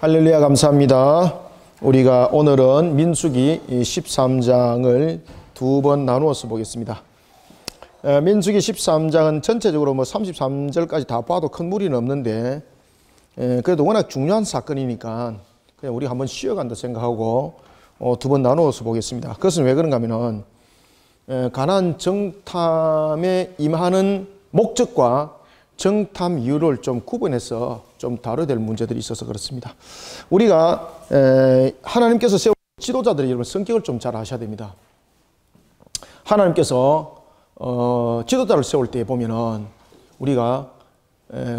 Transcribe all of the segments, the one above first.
할렐루야, 감사합니다. 우리가 오늘은 민수기 13장을 두 번 나누어서 보겠습니다. 민수기 13장은 전체적으로 33절까지 다 봐도 큰 무리는 없는데 그래도 워낙 중요한 사건이니까 그냥 우리 한번 쉬어간다 생각하고 두 번 나누어서 보겠습니다. 그것은 왜 그런가 하면은 가나안 정탐에 임하는 목적과 정탐 이유를 좀 구분해서 좀 다뤄야 될 문제들이 있어서 그렇습니다. 우리가 하나님께서 세운 지도자들의 여러분 성격을 좀 잘 아셔야 됩니다. 하나님께서 지도자를 세울 때 보면은 우리가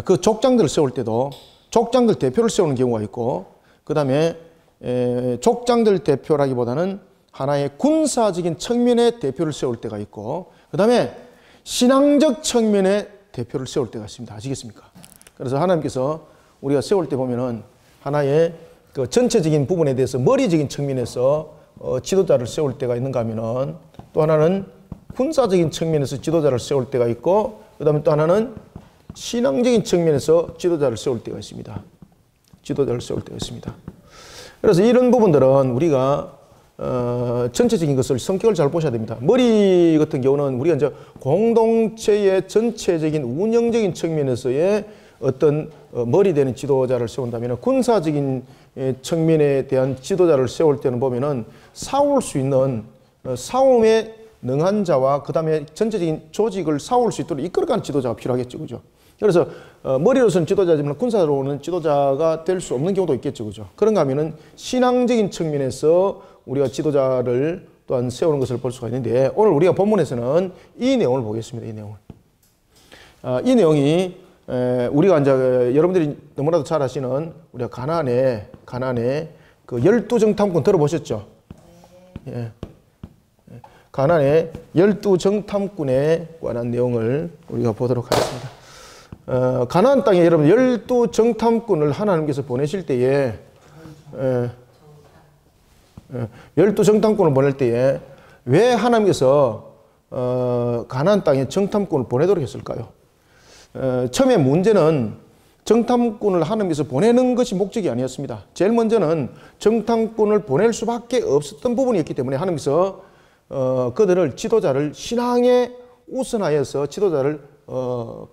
그 족장들을 세울 때도 족장들 대표를 세우는 경우가 있고, 그 다음에 족장들 대표라기보다는 하나의 군사적인 측면의 대표를 세울 때가 있고, 그 다음에 신앙적 측면의 대표를 세울 때가 있습니다. 아시겠습니까? 그래서 하나님께서 우리가 세울 때 보면은 하나의 그 전체적인 부분에 대해서 머리적인 측면에서 지도자를 세울 때가 있는가 하면은, 또 하나는 군사적인 측면에서 지도자를 세울 때가 있고, 그 다음에 또 하나는 신앙적인 측면에서 지도자를 세울 때가 있습니다. 지도자를 세울 때가 있습니다. 그래서 이런 부분들은 우리가 전체적인 것을 성격을 잘 보셔야 됩니다. 머리 같은 경우는 우리가 이제 공동체의 전체적인 운영적인 측면에서의 어떤 머리 되는 지도자를 세운다면, 군사적인 측면에 대한 지도자를 세울 때는 보면은 싸울 수 있는 싸움에 능한 자와 그 다음에 전체적인 조직을 싸울 수 있도록 이끌어가는 지도자가 필요하겠죠, 그죠? 그래서 머리로서는 지도자지만 군사로는 지도자가 될 수 없는 경우도 있겠죠, 그죠? 그런가 하면은 신앙적인 측면에서 우리가 지도자를 또한 세우는 것을 볼 수가 있는데, 오늘 우리가 본문에서는 이 내용을 보겠습니다. 이 내용을. 이 내용이 우리가 이제 여러분들이 너무나도 잘 아시는 우리가 가나안의 그 12정탐꾼 들어보셨죠? 예. 가나안의 12정탐꾼에 관한 내용을 우리가 보도록 하겠습니다. 가나안 땅에 여러분 12정탐꾼을 하나님께서 보내실 때에 12정탐꾼을 보낼 때에 왜 하나님께서 가나안 땅에 정탐꾼을 보내도록 했을까요? 처음에 문제는 정탐꾼을 하나님께서 보내는 것이 목적이 아니었습니다. 제일 먼저는 정탐꾼을 보낼 수밖에 없었던 부분이었기 때문에 하나님께서 그들을 지도자를 신앙에 우선하여서 지도자를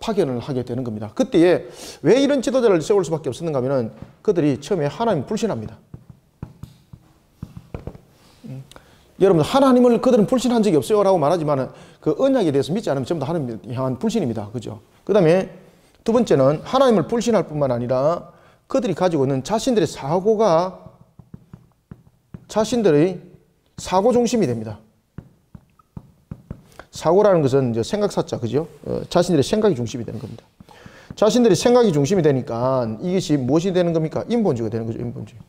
파견을 하게 되는 겁니다. 그때에 왜 이런 지도자를 세울 수밖에 없었는가 하면 그들이 처음에 하나님 불신합니다. 여러분, 하나님을 그들은 불신한 적이 없어요 라고 말하지만 그 언약에 대해서 믿지 않으면 전부 다 하나님을 향한 불신입니다. 그죠? 그 다음에 두 번째는 하나님을 불신할 뿐만 아니라 그들이 가지고 있는 자신들의 사고가 자신들의 사고 중심이 됩니다. 사고라는 것은 이제 생각사자, 그죠? 자신들의 생각이 중심이 되는 겁니다. 자신들의 생각이 중심이 되니까 이것이 무엇이 되는 겁니까? 인본주의가 되는 거죠, 인본주의.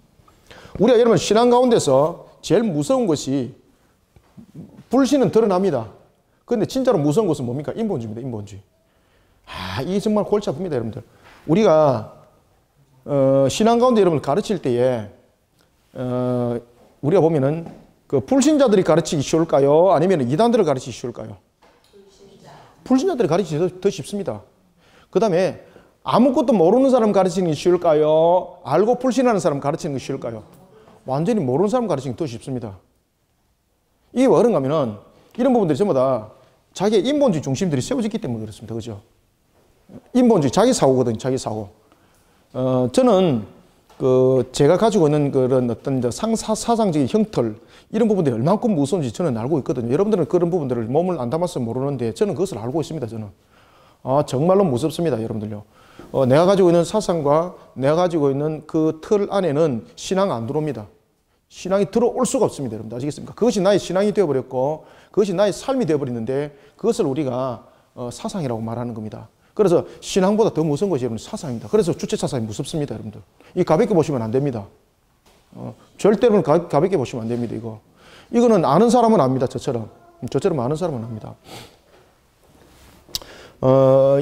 우리가 여러분 신앙 가운데서 제일 무서운 것이 불신은 드러납니다. 그런데 진짜로 무서운 것은 뭡니까? 인본주의입니다, 인본주의. 이게 정말 골치 아픕니다, 여러분들. 우리가 신앙 가운데 여러분을 가르칠 때에 우리가 보면은 그 불신자들이 가르치기 쉬울까요? 아니면 이단들을 가르치기 쉬울까요? 불신자들이 가르치기 더 쉽습니다. 그 다음에 아무것도 모르는 사람 가르치는 게 쉬울까요? 알고 불신하는 사람 가르치는 게 쉬울까요? 완전히 모르는 사람 가르치는 게 더 쉽습니다. 이게 왜 그런가 하면은 이런 부분들이 전부 다 자기의 인본주의 중심들이 세워졌기 때문에 그렇습니다. 그죠? 인본주의, 자기 사고거든요, 자기 사고. 저는 제가 가지고 있는 그런 어떤 사상적인 형틀, 이런 부분들이 얼마큼 무서운지 저는 알고 있거든요. 여러분들은 그런 부분들을 몸을 안 담아서 모르는데 저는 그것을 알고 있습니다, 저는. 정말로 무섭습니다, 여러분들요. 내가 가지고 있는 사상과 내가 가지고 있는 그 틀 안에는 신앙 안 들어옵니다. 신앙이 들어올 수가 없습니다, 여러분들. 아시겠습니까? 그것이 나의 신앙이 되어버렸고 그것이 나의 삶이 되어버렸는데 그것을 우리가 사상이라고 말하는 겁니다. 그래서 신앙보다 더 무서운 것이 여러분 사상입니다. 그래서 주체사상이 무섭습니다, 여러분들. 이 가볍게 보시면 안 됩니다. 절대로 가볍게 보시면 안 됩니다, 이거. 이거는 아는 사람은 압니다, 저처럼 아는 사람은 압니다.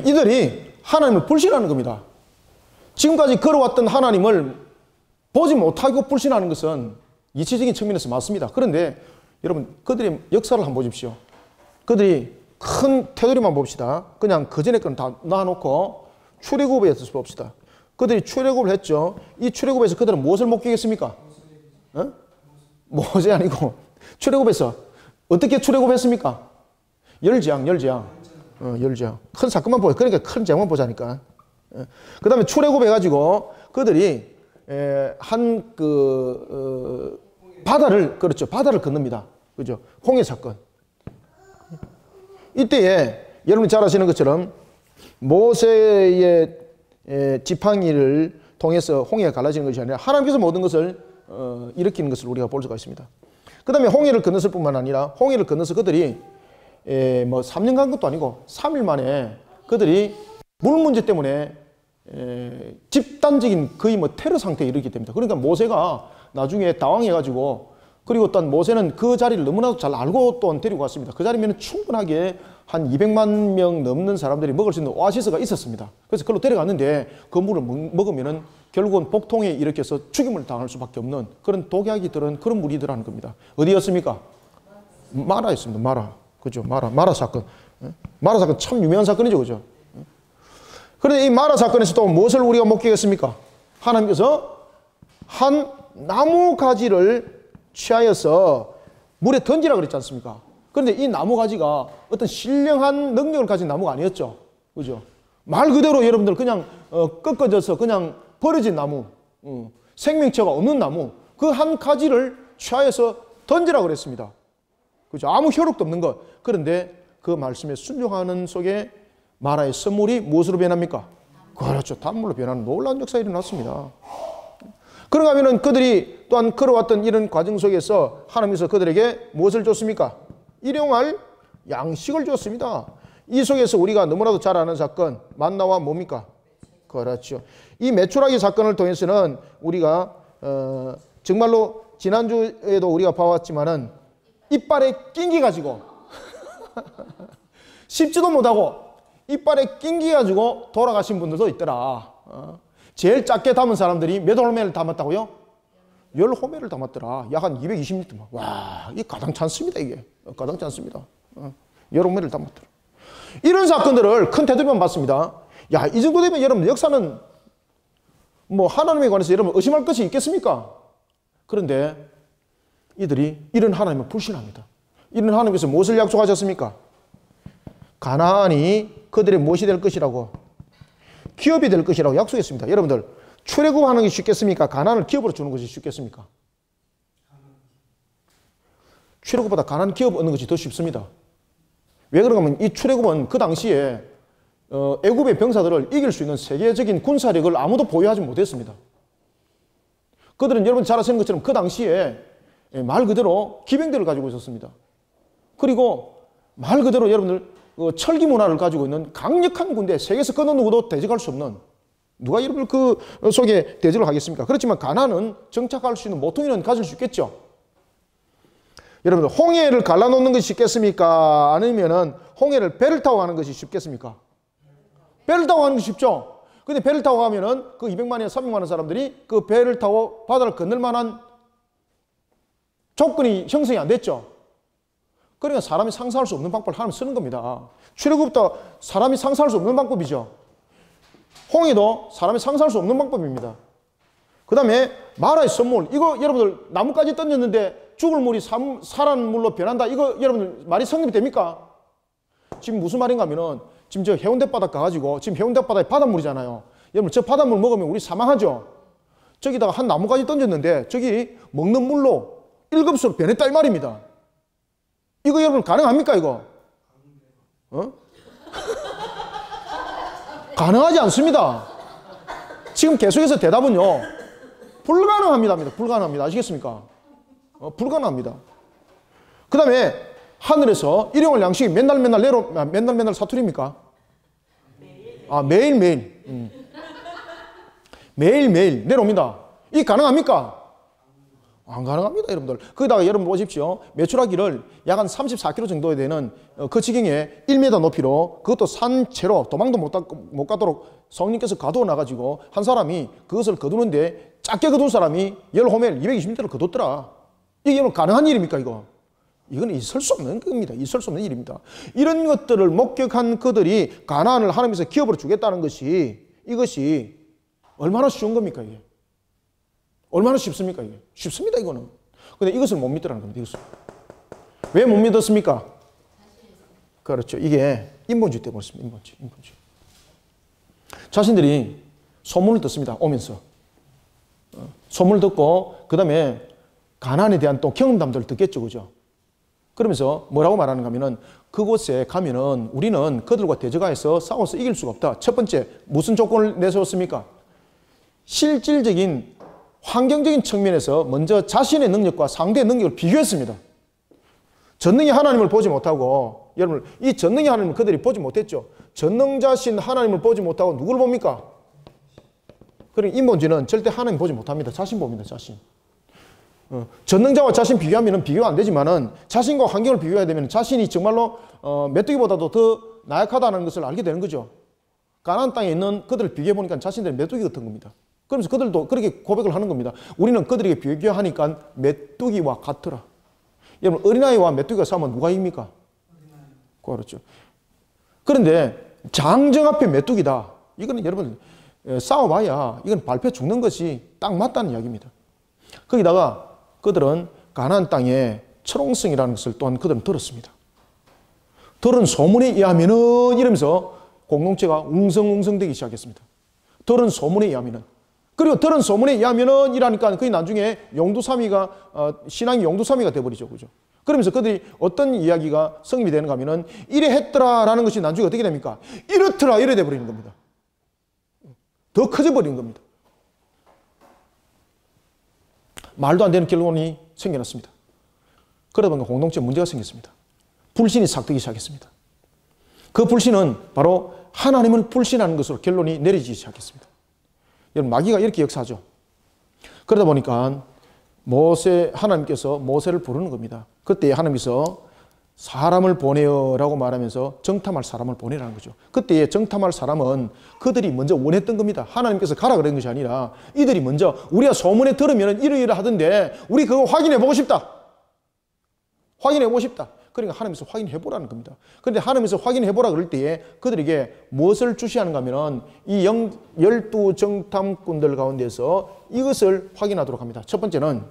이들이 하나님을 불신하는 겁니다. 지금까지 걸어왔던 하나님을 보지 못하고 불신하는 것은 이치적인 측면에서 맞습니다. 그런데 여러분, 그들의 역사를 한번 보십시오. 그들이 큰 테두리만 봅시다. 그냥 그 전에 거는 다 놔놓고 출애굽에서 봅시다. 그들이 출애굽을 했죠. 이 출애굽에서 그들은 무엇을 목격했습니까? 어? 모세 아니고 출애굽에서 어떻게 출애굽했습니까? 열재앙. 열재앙. 큰 사건만 보자. 그러니까 큰 재앙만 보자니까. 그 다음에 출애굽해가지고 그들이 바다를, 그렇죠. 바다를 건넙니다. 그죠? 홍해 사건. 이때에 여러분이 잘 아시는 것처럼 모세의 지팡이를 통해서 홍해가 갈라지는 것이 아니라 하나님께서 모든 것을 일으키는 것을 우리가 볼 수가 있습니다. 그 다음에 홍해를 건넜을 뿐만 아니라 홍해를 건너서 그들이 뭐 3년 간 것도 아니고 3일 만에 그들이 물 문제 때문에 집단적인 거의 뭐 테러 상태에 이르게 됩니다. 그러니까 모세가 나중에 당황해가지고, 그리고 또한 모세는 그 자리를 너무나도 잘 알고 또한 데리고 갔습니다. 그 자리면 충분하게 한 200만 명 넘는 사람들이 먹을 수 있는 오아시스가 있었습니다. 그래서 그걸로 데려갔는데 그 물을 먹으면은 결국은 복통에 일으켜서 죽임을 당할 수밖에 없는 그런 독약이 들은 그런 물이더라는 겁니다. 어디였습니까? 마라였습니다. 마라. 그죠? 마라 사건. 마라 사건 참 유명한 사건이죠. 그죠? 그런데 이 마라 사건에서 또 무엇을 우리가 목격했습니까? 하나님께서 한 나무 가지를 취하여서 물에 던지라 그랬지 않습니까? 그런데 이 나무 가지가 어떤 신령한 능력을 가진 나무가 아니었죠. 그죠? 말 그대로 여러분들 그냥 꺾어져서 그냥 버려진 나무, 생명체가 없는 나무, 그 한 가지를 취하여서 던지라 그랬습니다. 그죠? 아무 효력도 없는 것. 그런데 그 말씀에 순종하는 속에 마라의 선물이 무엇으로 변합니까? 그렇죠. 단물로 변하는 놀라운 역사가 일어났습니다. 그런가 하면은 그들이 또한 걸어왔던 이런 과정 속에서 하나님께서 그들에게 무엇을 줬습니까? 일용할 양식을 줬습니다. 이 속에서 우리가 너무나도 잘 아는 사건, 만나와 뭡니까? 그렇죠. 이 메추라기 사건을 통해서는 우리가 정말로 지난주에도 우리가 봐왔지만은 이빨에 낑기 가지고 씹지도 못하고 이빨에 낑기 가지고 돌아가신 분들도 있더라. 제일 작게 담은 사람들이 몇 홀매를 담았다고요? 10홀매를 담았더라. 약 한 220리터. 와, 이게 가당치 않습니다. 이게 가당치 않습니다. 10홀매를 담았더라. 이런 사건들을 큰 테두리만 봤습니다. 야, 이 정도 되면 여러분 역사는 뭐 하나님에 관해서 여러분 의심할 것이 있겠습니까? 그런데 이들이 이런 하나님을 불신합니다. 이런 하나님께서 무엇을 약속하셨습니까? 가나안이 그들의 무엇이 될 것이라고? 기업이 될 것이라고 약속했습니다. 여러분들 출애굽하는 게 쉽겠습니까? 가나안을 기업으로 주는 것이 쉽겠습니까? 출애굽보다 가나안 기업 얻는 것이 더 쉽습니다. 왜 그런가 하면 이 출애굽은 그 당시에 애굽의 병사들을 이길 수 있는 세계적인 군사력을 아무도 보유하지 못했습니다. 그들은 여러분 잘 아시는 것처럼 그 당시에 말 그대로 기병대를 가지고 있었습니다. 그리고 말 그대로 여러분들 철기 문화를 가지고 있는 강력한 군대, 세계에서 어느 누구도 대적할 수 없는, 누가 여러분들 그 속에 대적을 하겠습니까? 그렇지만 가나안은 정착할 수 있는 모퉁이는 가질 수 있겠죠. 여러분들 홍해를 갈라놓는 것이 쉽겠습니까? 아니면은 홍해를 배를 타고 가는 것이 쉽겠습니까? 배를 타고 가는 것이 쉽죠. 근데 배를 타고 가면은 그 200만이나 300만 사람들이 그 배를 타고 바다를 건널 만한 조건이 형성이 안 됐죠. 그러니까 사람이 상상할 수 없는 방법을 하나님 쓰는 겁니다. 출애굽부터 사람이 상상할 수 없는 방법이죠. 홍해도 사람이 상상할 수 없는 방법입니다. 그 다음에 마라의 선물, 이거 여러분들 나무까지 던졌는데 죽을 물이 살아난 물로 변한다. 이거 여러분들 말이 성립이 됩니까? 지금 무슨 말인가 하면은 지금 저 해운대 바다 가가지고 지금 해운대 바다에 바닷물이잖아요. 여러분 저 바닷물 먹으면 우리 사망하죠. 저기다가 한 나무까지 던졌는데 저기 먹는 물로 1급수로 변했다 이 말입니다. 이거 여러분 가능합니까 이거? 가능하지 않습니다. 지금 계속해서 대답은요 불가능합니다. 불가능합니다. 아시겠습니까? 불가능합니다. 그 다음에 하늘에서 일용할 양식이 맨날 사투리입니까? 매일매일 매일매일 내려옵니다. 이게 가능합니까? 안 가능합니다, 여러분들. 거기다가 여러분 보십시오. 메추라기를 약 한 34km 정도 되는 그 지경에 1m 높이로 그것도 산채로 도망도 못 가도록 성령께서 가두어 놔가지고 한 사람이 그것을 거두는데 작게 거둔 사람이 10호멜 220m를 거뒀더라. 이게 뭐 가능한 일입니까, 이거? 이건 있을 수 없는 겁니다. 있을 수 없는 일입니다. 이런 것들을 목격한 그들이 가나안을 하나님께서 기업으로 주겠다는 것이 이것이 얼마나 쉬운 겁니까, 이게? 얼마나 쉽습니까, 이게? 쉽습니다, 이거는. 근데 이것을 못 믿더라는 겁니다, 이것을. 왜 못 믿었습니까? 그렇죠. 이게 인본주의 때문에 그렇습니다, 인본주의. 자신들이 소문을 듣습니다, 오면서. 소문을 듣고, 그 다음에 가난에 대한 또 경험담들을 듣겠죠, 그죠? 그러면서 뭐라고 말하는가 하면은 그곳에 가면은 우리는 그들과 대적하여서 싸워서 이길 수가 없다. 첫 번째, 무슨 조건을 내세웠습니까? 실질적인 환경적인 측면에서 먼저 자신의 능력과 상대의 능력을 비교했습니다. 전능의 하나님을 보지 못하고, 여러분, 이 전능의 하나님을 그들이 보지 못했죠. 전능자신 하나님을 보지 못하고 누굴 봅니까? 그러니까 인본주의는 절대 하나님 보지 못합니다. 자신 봅니다, 자신. 전능자와 자신 비교하면 비교가 안 되지만은 자신과 환경을 비교해야 되면 자신이 정말로 메뚜기보다도 더 나약하다는 것을 알게 되는 거죠. 가나안 땅에 있는 그들을 비교해 보니까 자신들이 메뚜기 같은 겁니다. 그러면서 그들도 그렇게 고백을 하는 겁니다. 우리는 그들에게 비교하니까 메뚜기와 같더라. 여러분, 어린아이와 메뚜기가 싸우면 누가 이깁니까? 그렇죠. 그런데 장정 앞에 메뚜기다. 이거는 여러분 싸워봐야 이건 밟혀 죽는 것이 딱 맞다는 이야기입니다. 거기다가 그들은 가나안 땅에 철옹성이라는 것을 또한 그들은 들었습니다. 들은 소문에 의하면은 이러면서 공동체가 웅성웅성되기 시작했습니다. 들은 소문에 의하면은. 그리고 들은 소문에 의하면은 이라니까 그게 나중에 용두사미가 신앙이 용두사미가 돼버리죠, 그죠? 그러면서 그들이 어떤 이야기가 성립이 되는가 하면은 이래 했더라라는 것이 나중에 어떻게 됩니까? 이렇더라 이래 돼버리는 겁니다. 더 커져 버리는 겁니다. 말도 안 되는 결론이 생겨났습니다. 그러다 보니까 공동체에 문제가 생겼습니다. 불신이 싹트기 시작했습니다. 그 불신은 바로 하나님을 불신하는 것으로 결론이 내려지기 시작했습니다. 여러분, 마귀가 이렇게 역사하죠. 그러다 보니까 하나님께서 모세를 부르는 겁니다. 그때 하나님께서 사람을 보내어라고 말하면서 정탐할 사람을 보내라는 거죠. 그때 정탐할 사람은 그들이 먼저 원했던 겁니다. 하나님께서 가라 그런 것이 아니라 이들이 먼저 우리가 소문에 들으면 이러이러하던데 우리 그거 확인해 보고 싶다. 확인해 보고 싶다. 그러니까 하나님께서 확인해 보라는 겁니다. 그런데 하나님께서 확인해 보라 그럴 때에 그들에게 무엇을 주시하는가 하면 이 12 정탐꾼들 가운데서 이것을 확인하도록 합니다. 첫 번째는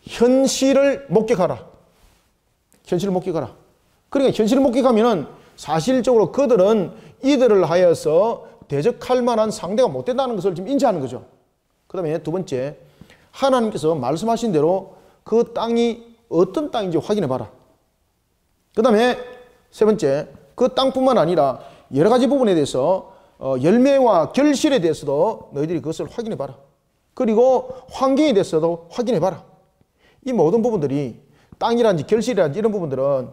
현실을 목격하라. 현실을 목격하라. 그러니까 현실을 목격하면은 사실적으로 그들은 이들을 하여서 대적할 만한 상대가 못 된다는 것을 지금 인지하는 거죠. 그 다음에 두 번째, 하나님께서 말씀하신 대로 그 땅이 어떤 땅인지 확인해 봐라. 그 다음에 세 번째, 그 땅뿐만 아니라 여러 가지 부분에 대해서 열매와 결실에 대해서도 너희들이 그것을 확인해 봐라. 그리고 환경에 대해서도 확인해 봐라. 이 모든 부분들이 땅이란지 결실이란지 이런 부분들은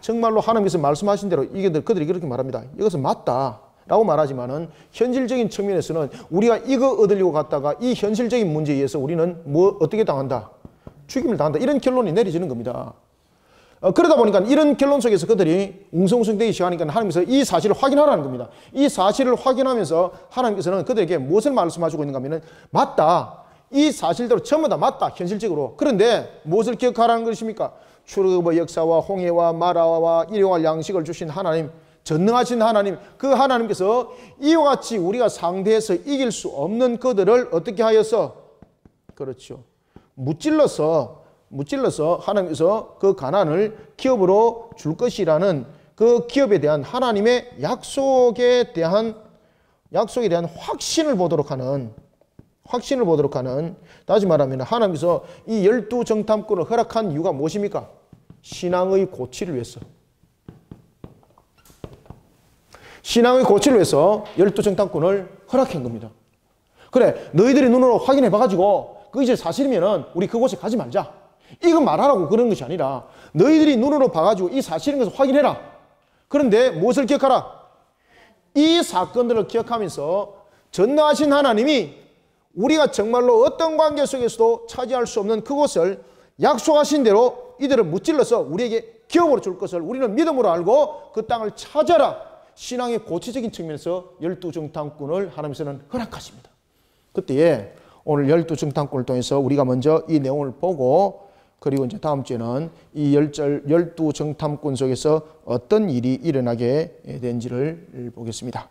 정말로 하나님께서 말씀하신 대로 그들이 그렇게 말합니다. 이것은 맞다 라고 말하지만은 현실적인 측면에서는 우리가 이거 얻으려고 갔다가 이 현실적인 문제에 의해서 우리는 어떻게 당한다? 죽임을 당한다. 이런 결론이 내려지는 겁니다. 그러다 보니까 이런 결론 속에서 그들이 웅성웅성되기 시작하니까 하나님께서 이 사실을 확인하라는 겁니다. 이 사실을 확인하면서 하나님께서는 그들에게 무엇을 말씀하시고 있는가 하면 맞다. 이 사실대로 전부 다 맞다. 현실적으로. 그런데 무엇을 기억하라는 것입니까? 출애굽의 역사와 홍해와 마라와 일용할 양식을 주신 하나님, 전능하신 하나님, 그 하나님께서 이와 같이 우리가 상대해서 이길 수 없는 그들을 어떻게 하여서 그렇죠. 무찔러서 하나님께서 그 가나안을 기업으로 줄 것이라는 그 기업에 대한 하나님의 약속에 대한 확신을 보도록 하는 다시 말하면 하나님께서 이 12 정탐꾼을 허락한 이유가 무엇입니까? 신앙의 고치를 위해서. 신앙의 고치를 위해서 12 정탐꾼을 허락한 겁니다. 그래, 너희들이 눈으로 확인해 봐가지고 그게 사실이면은 우리 그곳에 가지 말자. 이거 말하라고 그런 것이 아니라 너희들이 눈으로 봐가지고 이 사실인 것을 확인해라. 그런데 무엇을 기억하라? 이 사건들을 기억하면서 전능하신 하나님이 우리가 정말로 어떤 관계 속에서도 차지할 수 없는 그곳을 약속하신 대로 이들을 무찔러서 우리에게 기업으로 줄 것을 우리는 믿음으로 알고 그 땅을 찾아라. 신앙의 고치적인 측면에서 12 정탐꾼을 하나님께서는 허락하십니다. 그때에 오늘 12 정탐꾼을 통해서 우리가 먼저 이 내용을 보고 그리고 이제 다음 주에는 이 12 정탐꾼 속에서 어떤 일이 일어나게 된지를 보겠습니다.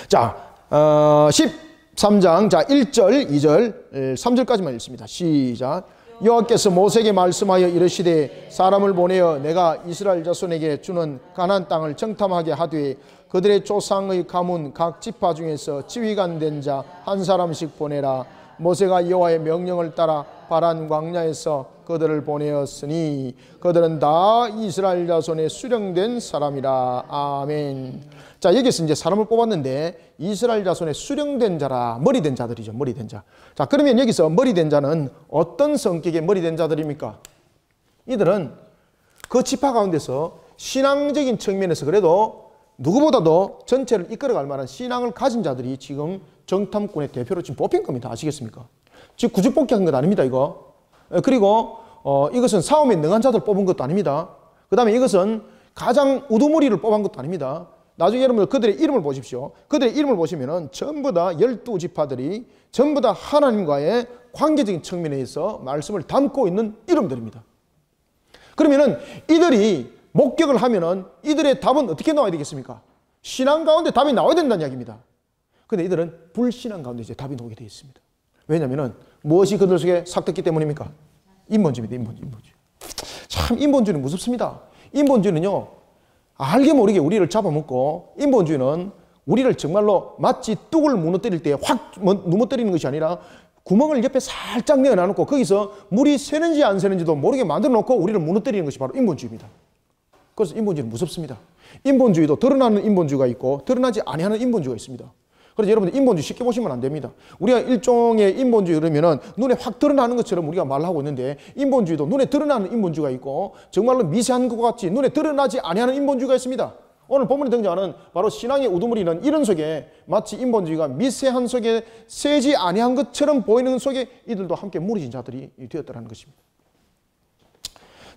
자, 13장 자 1절, 2절, 3절까지만 읽습니다. 시작. 여호와께서 모세에게 말씀하여 이르시되 사람을 보내어 내가 이스라엘 자손에게 주는 가나안 땅을 정탐하게 하되 그들의 조상의 가문 각 지파 중에서 지휘관 된 자 한 사람씩 보내라. 모세가 여호와의 명령을 따라 바란 광야에서 그들을 보내었으니 그들은 다 이스라엘 자손의 수령된 사람이라. 아멘. 자, 여기서 이제 사람을 뽑았는데 이스라엘 자손의 수령된 자라, 머리된 자들이죠. 머리된 자. 자, 그러면 여기서 머리된 자는 어떤 성격의 머리된 자들입니까? 이들은 그 지파 가운데서 신앙적인 측면에서 그래도 누구보다도 전체를 이끌어갈 만한 신앙을 가진 자들이 지금 정탐꾼의 대표로 지금 뽑힌 겁니다. 아시겠습니까? 지금 구직복귀한 것 아닙니다, 이거. 그리고 이것은 싸움에 능한 자들 뽑은 것도 아닙니다. 그 다음에 이것은 가장 우두머리를 뽑은 것도 아닙니다. 나중에 여러분들 그들의 이름을 보십시오. 그들의 이름을 보시면은 전부 다 12지파들이 전부 다 하나님과의 관계적인 측면에 있어 말씀을 담고 있는 이름들입니다. 그러면은 이들이 목격을 하면은 이들의 답은 어떻게 나와야 되겠습니까? 신앙 가운데 답이 나와야 된다는 이야기입니다. 근데 이들은 불신앙 가운데 이제 답이 나오게 되어 있습니다. 왜냐면은 무엇이 그들 속에 삭혔기 때문입니까? 인본주의입니다. 인본주의. 참 인본주의는 무섭습니다. 인본주의는요, 알게 모르게 우리를 잡아먹고, 인본주의는 우리를 정말로 마치 뚝을 무너뜨릴 때 확 무너뜨리는 것이 아니라 구멍을 옆에 살짝 내어놔놓고 거기서 물이 새는지 안 새는지도 모르게 만들어놓고 우리를 무너뜨리는 것이 바로 인본주의입니다. 그래서 인본주의는 무섭습니다. 인본주의도 드러나는 인본주의가 있고 드러나지 아니하는 인본주의가 있습니다. 그래서 여러분들 인본주의 쉽게 보시면 안 됩니다. 우리가 일종의 인본주의 그러면은 눈에 확 드러나는 것처럼 우리가 말하고 있는데 인본주의도 눈에 드러나는 인본주의가 있고 정말로 미세한 것 같이 눈에 드러나지 아니하는 인본주의가 있습니다. 오늘 본문에 등장하는 바로 신앙의 우두머리는 이런 속에 마치 인본주의가 미세한 속에 세지 아니한 것처럼 보이는 속에 이들도 함께 무너진 자들이 되었다는 것입니다.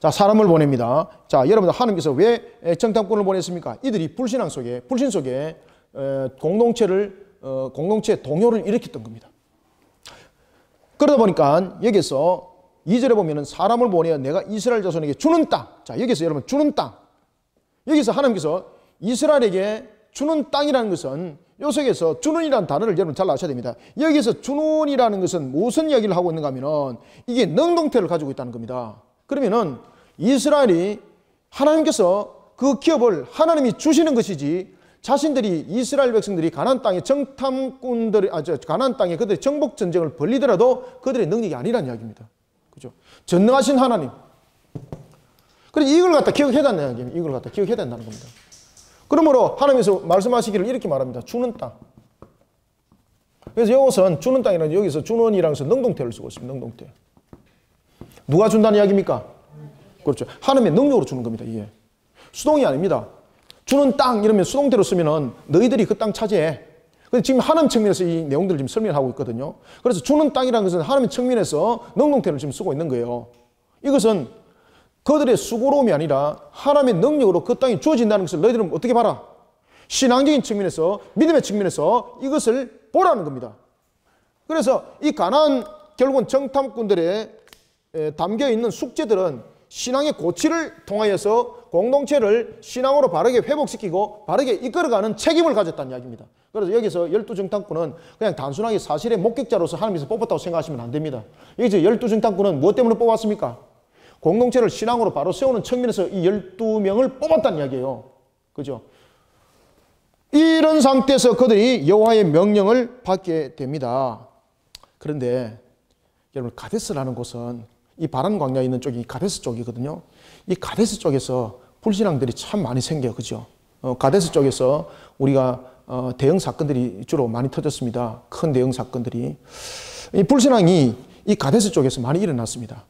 자, 사람을 보냅니다. 자, 여러분들 하나님께서 왜 정탐꾼을 보냈습니까? 이들이 불신 속에 공동체 동요를 일으켰던 겁니다. 그러다 보니까 여기서 2절에 보면은 사람을 보내어 내가 이스라엘 자손에게 주는 땅. 자, 여기서 여러분 주는 땅. 여기서 하나님께서 이스라엘에게 주는 땅이라는 것은 요 속에서 주는이라는 단어를 여러분 잘 아셔야 됩니다. 여기서 주는이라는 것은 무슨 이야기를 하고 있는가 하면은 이게 능동태를 가지고 있다는 겁니다. 그러면은 이스라엘이 하나님께서 그 기업을 하나님이 주시는 것이지 자신들이 이스라엘 백성들이 가나안 땅에 가나안 땅에 그들의 정복 전쟁을 벌리더라도 그들의 능력이 아니라는 이야기입니다. 그죠? 전능하신 하나님. 그래서 이걸 갖다 기억해야 된다는 이야기입니다. 이걸 갖다 기억해야 된다는 겁니다. 그러므로 하나님께서 말씀하시기를 이렇게 말합니다. 주는 땅. 그래서 이것은 주는 땅이라는 여기서 주는이라는 것은 능동태를 쓰고 있습니다. 능동태. 누가 준다는 이야기입니까? 그렇죠. 하나님의 능력으로 주는 겁니다. 이게 수동이 아닙니다. 주는 땅 이러면 수동태로 쓰면은 너희들이 그 땅 차지해. 근데 지금 하나님 측면에서 이 내용들을 지금 설명하고 있거든요. 그래서 주는 땅이라는 것은 하나님 측면에서 능동태를 지금 쓰고 있는 거예요. 이것은 그들의 수고로움이 아니라 하나님의 능력으로 그 땅이 주어진다는 것을 너희들은 어떻게 봐라? 신앙적인 측면에서, 믿음의 측면에서 이것을 보라는 겁니다. 그래서 이 가나안 결국은 정탐꾼들의 담겨있는 숙제들은 신앙의 고치를 통하여서 공동체를 신앙으로 바르게 회복시키고 바르게 이끌어가는 책임을 가졌다는 이야기입니다. 그래서 여기서 12정탐꾼은 그냥 단순하게 사실의 목격자로서 하나님께서 뽑았다고 생각하시면 안 됩니다. 여기서 12정탐꾼은 무엇 때문에 뽑았습니까? 공동체를 신앙으로 바로 세우는 측면에서 이 12명을 뽑았다는 이야기예요. 그죠? 이런 상태에서 그들이 여호와의 명령을 받게 됩니다. 그런데 여러분 가데스라는 곳은 이 바란 광야에 있는 쪽이 가데스 쪽이거든요. 이 가데스 쪽에서 불신앙들이 참 많이 생겨요. 그죠? 가데스 쪽에서 우리가 대형 사건들이 주로 많이 터졌습니다. 큰 대형 사건들이. 이 불신앙이 이 가데스 쪽에서 많이 일어났습니다.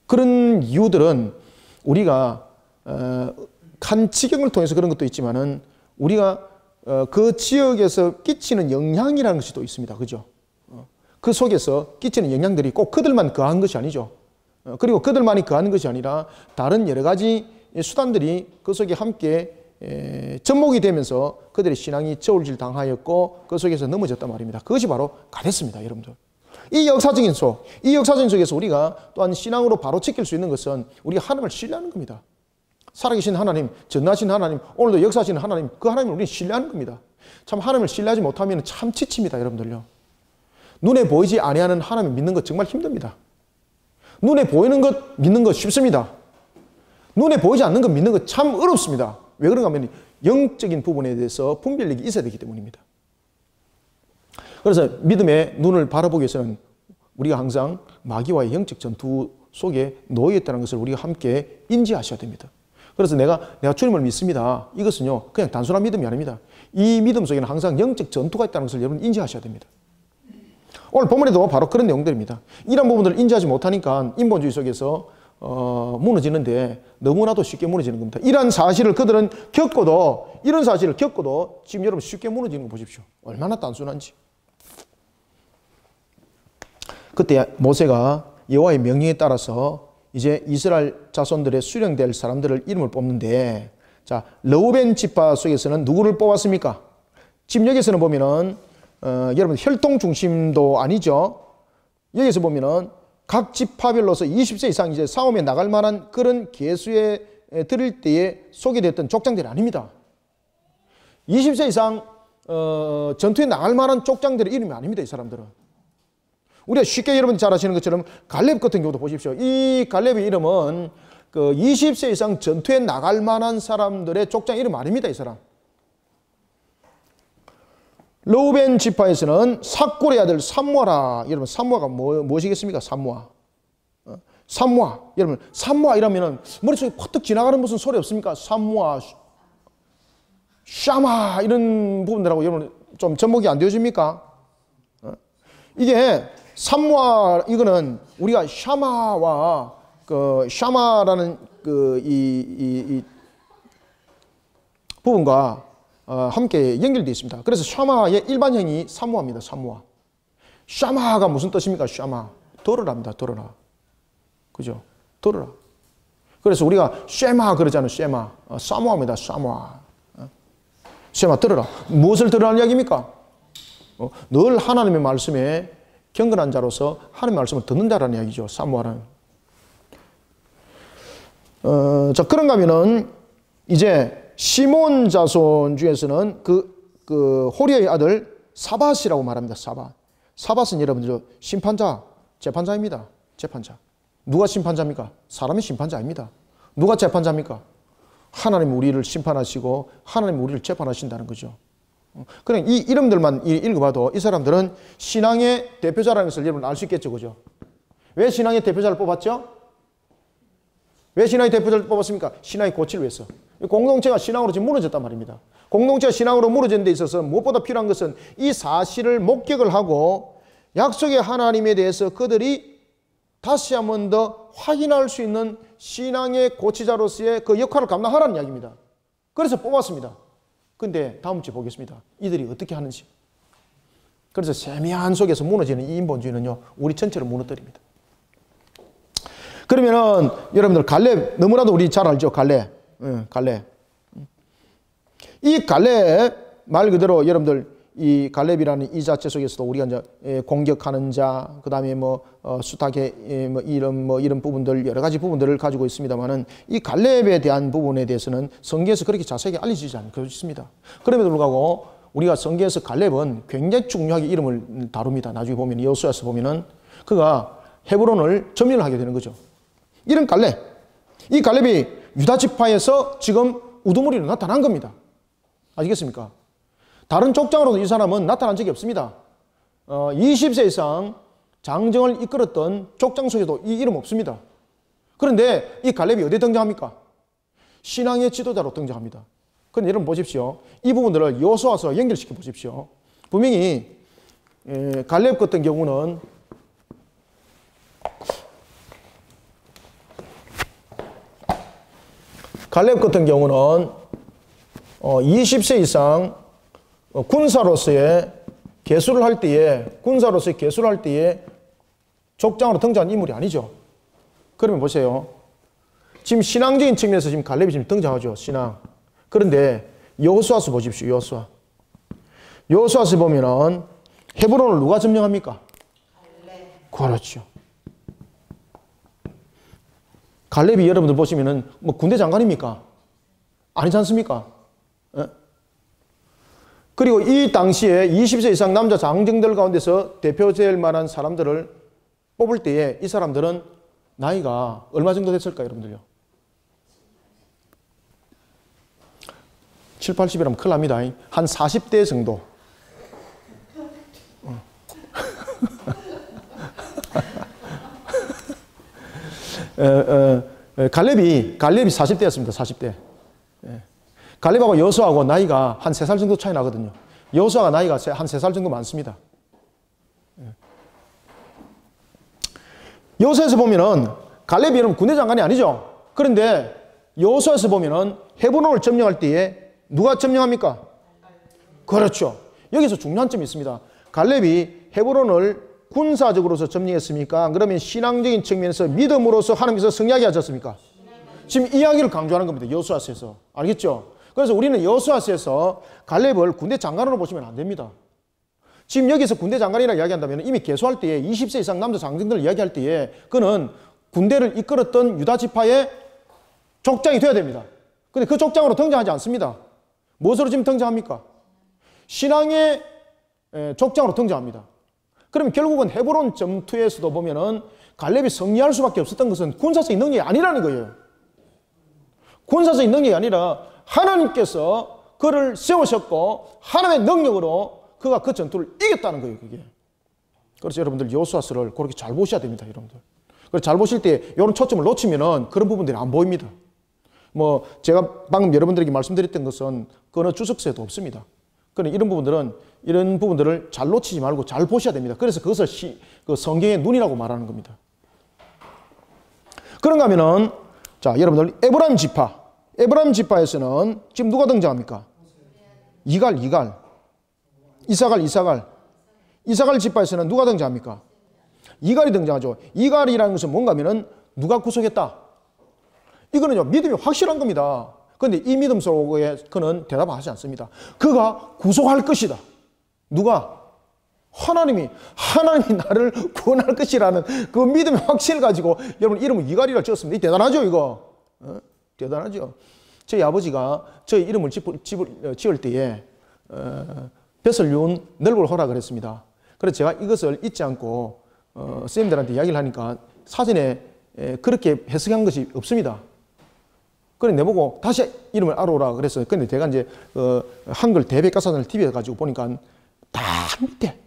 그런 이유들은 우리가 한 지경을 통해서 그런 것도 있지만은 우리가 그 지역에서 끼치는 영향이라는 것이 또 있습니다. 그죠? 그 속에서 끼치는 영향들이 꼭 그들만 거한 것이 아니죠. 그리고 그들만이 거하는 것이 아니라 다른 여러 가지 수단들이 그 속에 함께 접목이 되면서 그들의 신앙이 저울질 당하였고 그 속에서 넘어졌단 말입니다. 그것이 바로 가데스입니다, 여러분들. 이 역사적인 속에서 우리가 또한 신앙으로 바로 지킬 수 있는 것은 우리가 하나님을 신뢰하는 겁니다. 살아계신 하나님, 전능하신 하나님, 오늘도 역사하시는 하나님, 그 하나님을 우리는 신뢰하는 겁니다. 참 하나님을 신뢰하지 못하면 참 지칩니다, 여러분들요. 눈에 보이지 아니하는 하나님을 믿는 것 정말 힘듭니다. 눈에 보이는 것 믿는 것 쉽습니다. 눈에 보이지 않는 것 믿는 것 참 어렵습니다. 왜 그런가 하면 영적인 부분에 대해서 분별력이 있어야 되기 때문입니다. 그래서 믿음의 눈을 바라보기 위해서는 우리가 항상 마귀와의 영적 전투 속에 놓여 있다는 것을 우리가 함께 인지하셔야 됩니다. 그래서 내가 주님을 믿습니다. 이것은요, 그냥 단순한 믿음이 아닙니다. 이 믿음 속에는 항상 영적 전투가 있다는 것을 여러분 인지하셔야 됩니다. 오늘 본문에도 바로 그런 내용들입니다. 이런 부분들을 인지하지 못하니까 인본주의 속에서 무너지는데 너무나도 쉽게 무너지는 겁니다. 이런 사실을 그들은 겪고도, 이런 사실을 겪고도 지금 여러분 쉽게 무너지는 거 보십시오. 얼마나 단순한지. 그때 모세가 여호와의 명령에 따라서 이제 이스라엘 자손들의 수령될 사람들을 이름을 뽑는데, 자, 르우벤 지파 속에서는 누구를 뽑았습니까? 지금 여기서는 보면은 여러분 혈통 중심도 아니죠. 여기서 보면은 각 지파별로서 20세 이상 이제 싸움에 나갈 만한 그런 계수에 들을 때에 소개됐던 족장들이 아닙니다. 20세 이상 전투에 나갈 만한 족장들의 이름이 아닙니다, 이 사람들은. 우리가 쉽게 여러분이 잘 아시는 것처럼 갈렙 같은 경우도 보십시오. 이 갈렙의 이름은 그 20세 이상 전투에 나갈 만한 사람들의 족장 이름 아닙니다, 이 사람. 르우벤 지파에서는 삭골의 아들 삼므아라. 여러분 삼므아가 무엇이겠습니까? 삼므아. 삼므아. 여러분 삼므아 이러면은 머릿속에 퍼뜩 지나가는 무슨 소리 없습니까? 삼므아, 샤마 이런 부분들하고 여러분 좀 접목이 안 되어집니까? 이게 삼므아, 이거는 우리가 샤마와 그 샤마라는 그 이 부분과 함께 연결되어 있습니다. 그래서 샤마의 일반형이 삼므아입니다. 삼므아. 샤마가 무슨 뜻입니까? 샤마. 들으랍니다. 들으라. 그죠? 들으라. 그래서 우리가 쉐마 그러잖아요. 쉐마. 사모아입니다. 사모아. 쉐마 들으라. 무엇을 들으라는 이야기입니까? 늘 하나님의 말씀에 경건한 자로서 하나님의 말씀을 듣는 자라는 이야기죠. 사모아는. 자, 그런가 하면은 이제 시몬 자손 중에서는 그 호리의 아들 사밧이라고 말합니다. 사밧. 사밧은 여러분들 심판자, 재판자입니다. 재판자. 누가 심판자입니까? 사람이 심판자 아닙니다. 누가 재판자입니까? 하나님 우리를 심판하시고 하나님 우리를 재판하신다는 거죠. 그냥 이 이름들만 읽어봐도 이 사람들은 신앙의 대표자라는 것을 여러분 알 수 있겠죠. 그죠? 왜 신앙의 대표자를 뽑았죠? 왜 신앙의 대표자를 뽑았습니까? 신앙의 고치를 위해서. 공동체가 신앙으로 지금 무너졌단 말입니다. 공동체가 신앙으로 무너진 데 있어서 무엇보다 필요한 것은 이 사실을 목격을 하고 약속의 하나님에 대해서 그들이 다시 한 번 더 확인할 수 있는 신앙의 고치자로서의 그 역할을 감당하라는 이야기입니다. 그래서 뽑았습니다. 근데 다음 주에 보겠습니다. 이들이 어떻게 하는지. 그래서 세미한 속에서 무너지는 이 인본주의는요, 우리 전체를 무너뜨립니다. 그러면은 여러분들 갈렙 너무나도 우리 잘 알죠. 갈렙. 갈렙. 이 갈렙 말 그대로 여러분들 이 갈렙이라는 이 자체 속에서도 우리가 이제 공격하는 자, 그 다음에 수탁의 이런 부분들 여러 가지 부분들을 가지고 있습니다만은 이 갈렙에 대한 부분에 대해서는 성경에서 그렇게 자세하게 알려지지 않고 있습니다. 그럼에도 불구하고 우리가 성경에서 갈렙은 굉장히 중요하게 이름을 다룹니다. 나중에 보면 여호수아서 보면은 그가 헤브론을 점령을 하게 되는 거죠. 이런 갈렙, 이 갈렙이 유다 지파에서 지금 우두머리로 나타난 겁니다. 아시겠습니까? 다른 족장으로도 이 사람은 나타난 적이 없습니다. 20세 이상 장정을 이끌었던 족장 속에도 이 이름 없습니다. 그런데 이 갈렙이 어디에 등장합니까? 신앙의 지도자로 등장합니다. 그런데 여러분 보십시오. 이 부분들을 여호수아서 연결시켜 보십시오. 분명히 갈렙 같은 경우는 갈렙 같은 경우는 20세 이상 군사로서의 개수를 할 때에 족장으로 등장한 인물이 아니죠. 그러면 보세요. 지금 신앙적인 측면에서 지금 갈렙이 지금 등장하죠. 신앙. 그런데 여호수아서 보십시오. 여호수아. 여호수아서 보면은 헤브론을 누가 점령합니까? 갈렙. 그렇죠. 갈렙이 여러분들 보시면은 군대 장관입니까? 아니지 않습니까? 그리고 이 당시에 20세 이상 남자 장정들 가운데서 대표될 만한 사람들을 뽑을 때에 이 사람들은 나이가 얼마 정도 됐을까요, 여러분들요? 7, 80이라면 큰일 납니다. 한 40대 정도. 갈렙이 40대였습니다. 40대. 갈렙하고 여호수아하고 나이가 한 3살 정도 차이 나거든요. 여호수아가 나이가 한 3살 정도 많습니다. 여호수아에서 보면은 갈렙이 여러분 군대 장관이 아니죠. 그런데 여호수아에서 보면은 헤브론을 점령할 때에 누가 점령합니까? 그렇죠. 여기서 중요한 점이 있습니다. 갈렙이 헤브론을 군사적으로서 점령했습니까? 그러면 신앙적인 측면에서 믿음으로서 하나님께서 승리하게 하셨습니까? 지금 이야기를 강조하는 겁니다. 여호수아서에서. 알겠죠? 그래서 우리는 여호수아서에서 갈렙을 군대 장관으로 보시면 안 됩니다. 지금 여기서 군대 장관이라 이야기한다면 이미 개수할 때에 20세 이상 남자 장정들을 이야기할 때에 그는 군대를 이끌었던 유다 지파의 족장이 되어야 됩니다. 근데 그 족장으로 등장하지 않습니다. 무엇으로 지금 등장합니까? 신앙의 족장으로 등장합니다. 그러면 결국은 헤브론 전투에서도 보면은 갈렙이 승리할 수밖에 없었던 것은 군사적인 능력이 아니라는 거예요. 군사적인 능력이 아니라 하나님께서 그를 세우셨고 하나님의 능력으로 그가 그 전투를 이겼다는 거예요, 그게. 그래서 여러분들 여호수아서를 그렇게 잘 보셔야 됩니다, 여러분들. 그래서 잘 보실 때 이런 초점을 놓치면은 그런 부분들이 안 보입니다. 뭐 제가 방금 여러분들에게 말씀드렸던 것은 그 어느 주석서에도 없습니다. 그러나 이런 부분들을 잘 놓치지 말고 잘 보셔야 됩니다. 그래서 그것을 그 성경의 눈이라고 말하는 겁니다. 그런가 하면은 자, 여러분들 에브라임 지파에서는 지금 누가 등장합니까? 이갈. 이사갈 지파에서는 누가 등장합니까? 이갈이 등장하죠. 이갈이라는 것은 뭔가 하면은 누가 구속했다. 이거는요, 믿음이 확실한 겁니다. 그런데 이 믿음 속에 그는 대답하지 않습니다. 그가 구속할 것이다. 누가? 하나님이 나를 구원할 것이라는 그 믿음의 확신을 가지고 여러분 이름을 이갈이라 지었습니다. 이 대단하죠, 이거? 대단하죠. 저희 아버지가 저희 이름을 지을 때에 뱃을 이룬 넓을 허락을 했습니다. 그래서 제가 이것을 잊지 않고 선생님들한테 이야기를 하니까 사전에 그렇게 해석한 것이 없습니다. 그래 내보고 다시 이름을 알아오라 그랬어요. 근데 제가 이제 한글 대백과사전을 TV에 가지고 보니까 다 밑에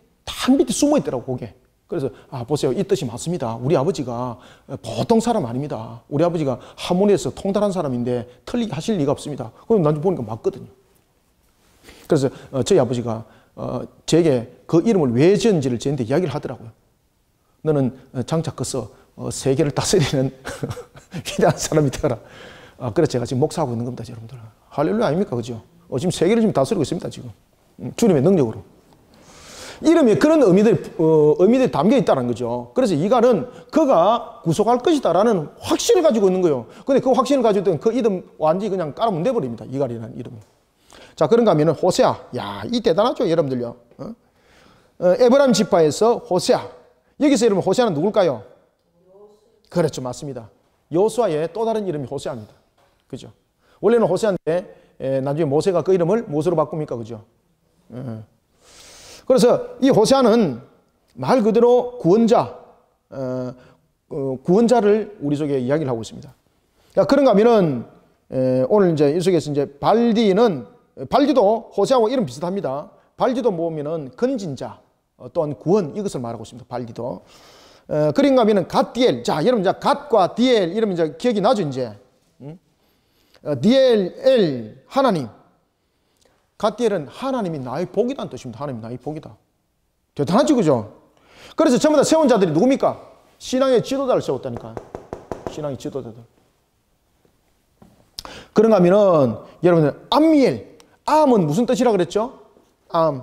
숨어 있더라고, 거기에. 그래서 보세요, 이 뜻이 맞습니다. 우리 아버지가 보통 사람 아닙니다. 우리 아버지가 하모니에서 통달한 사람인데 틀리게 하실 리가 없습니다. 그럼 나중에 보니까 맞거든요. 그래서 저희 아버지가 제게 그 이름을 왜 지었는지를 저한테 이야기를 하더라고요. 너는 장차 커서 세계를 다스리는 위대한 사람이 되어라. 그래서 제가 지금 목사하고 있는 겁니다, 여러분들. 할렐루야 아닙니까? 그죠? 지금 세계를 지금 다스리고 있습니다, 지금. 주님의 능력으로. 이름에 그런 의미들이 담겨 있다는 거죠. 그래서 이갈은 그가 구속할 것이다라는 확신을 가지고 있는 거예요. 근데 그 확신을 가지고 있던 그 이름 완전히 그냥 깔아문대버립니다. 이갈이라는 이름이. 자, 그런가 하면은 호세아. 야, 이 대단하죠, 여러분들요. 에브라임 지파에서 호세아. 여기서 여러분 호세아는 누굴까요? 그렇죠, 맞습니다. 여호수아의 또 다른 이름이 호세아입니다. 그죠? 원래는 호세아인데 나중에 모세가 그 이름을 무엇으로 바꿉니까? 그죠? 그래서 이 호세아는 말 그대로 구원자를 우리 속에 이야기를 하고 있습니다. 그런가 하면은 오늘 이제 이 속에서 이제 발디도 호세아와 이름 비슷합니다. 발디도 보면은 건진자 또는 구원 이것을 말하고 있습니다. 발디도. 그런가 하면은 갓디엘. 자, 여러분 이제 갓과 디엘 이러면 이제 기억이 나죠, 이제. 디엘 하나님. 갓디엘은 하나님이 나의 복이라는 뜻입니다. 하나님이 나의 복이다. 대단하죠, 그죠? 그래서 전부 다 세운 자들이 누굽니까? 신앙의 지도자를 세웠다니까. 신앙의 지도자들. 그런가 하면은 여러분들 암미엘. 암은 무슨 뜻이라 그랬죠? 암.